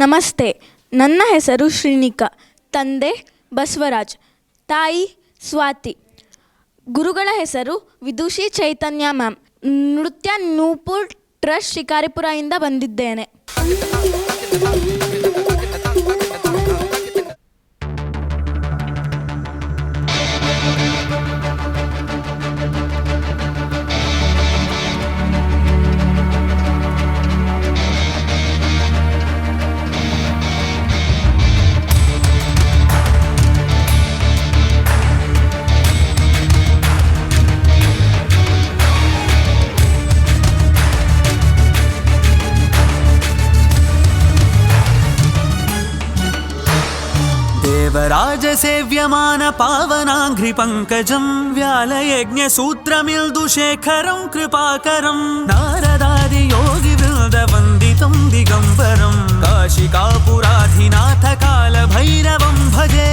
ನಮಸ್ತೆ. ನನ್ನ ಹೆಸರು ಶ್ರೀನಿಕಾ. ತಂದೆ ಬಸವರಾಜ್, ತಾಯಿ ಸ್ವಾತಿ. ಗುರುಗಳ ಹೆಸರು ವಿದುಷಿ ಚೈತನ್ಯ ಮ್ಯಾಮ್. ನೃತ್ಯ ನೂಪುರ್ ಟ್ರಸ್ಟ್ ಶಿಕಾರಿಪುರ ಇಂದ ಬಂದಿದ್ದೇನೆ. देवराज सेव्यमान पावनाघ्रि पंकजं व्यालयज्ञसूत्रमिल्दुशेखरं कृपाकरं नारदादि योगि वृन्दवन्दितं दिगम्बरं काशिकापुराधिनाथ कालभैरवं भजे.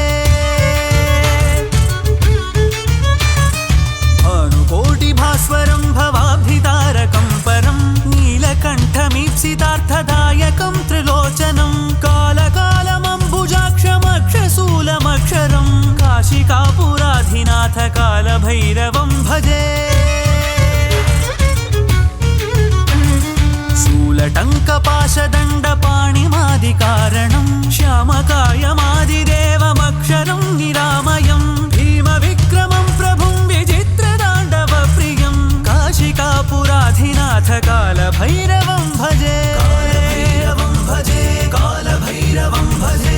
भानुकोटिभास्वरं भवाब्धितारकं परं नीलकण्ठमीप्सितार्थदायकं त्रिलोचनं कालकालमम्बुजाक्षमक्षशूलमक्षरं काशिकापुराधिनाथ कालभैरवं भजे. शूलटङ्कपाशदण्डपाणिमादिकारणं श्यामकायमादिदेवमक्षरं निरामयं भीमविक्रमं प्रभुं विचित्रताण्डवप्रियं काशिकापुराधिनाथ कालभैरवं भजे. कालभैरवं भजे, कालभैरवं भजे.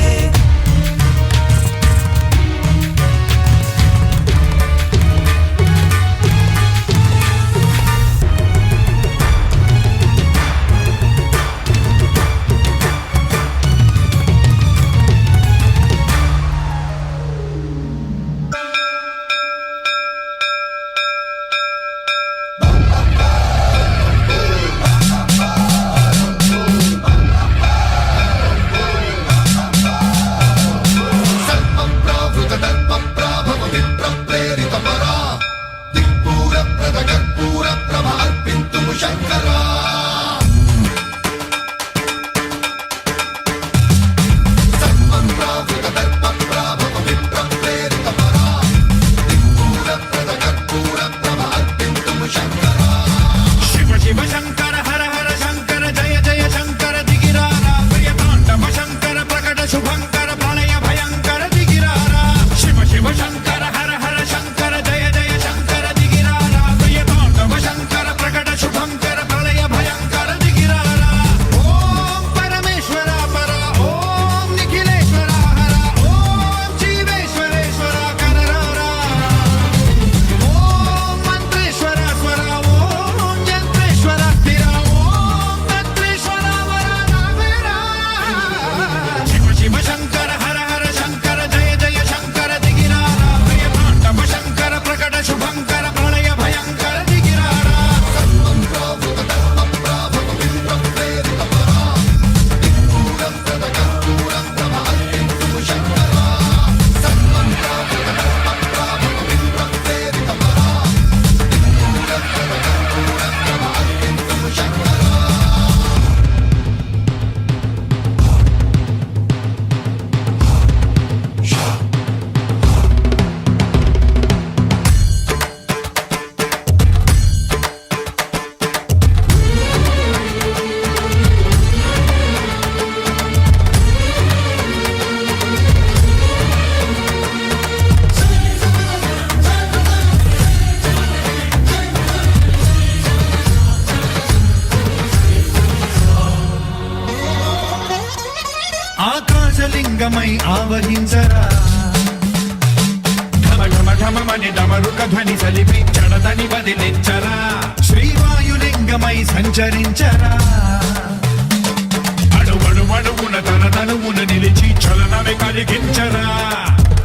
ఆకాశలింగమై ఆవహించరా ఢమ ఢమ ఢమమని డమరుక ధ్వని సలిపి చడదని వదిలించరా శ్రీవాయులింగమై సంచరించరా అడుగడుగడుగున తన తనువున నిలిచి చలనమే కలిగించరా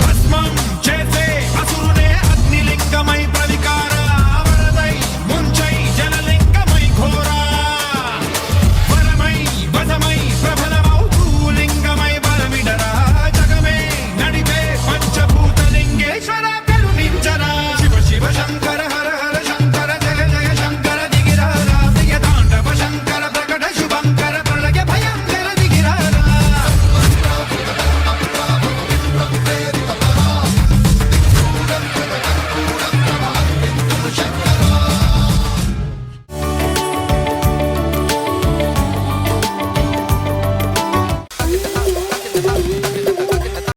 భస్మం చేసే అసురునే అగ్నిలింగమై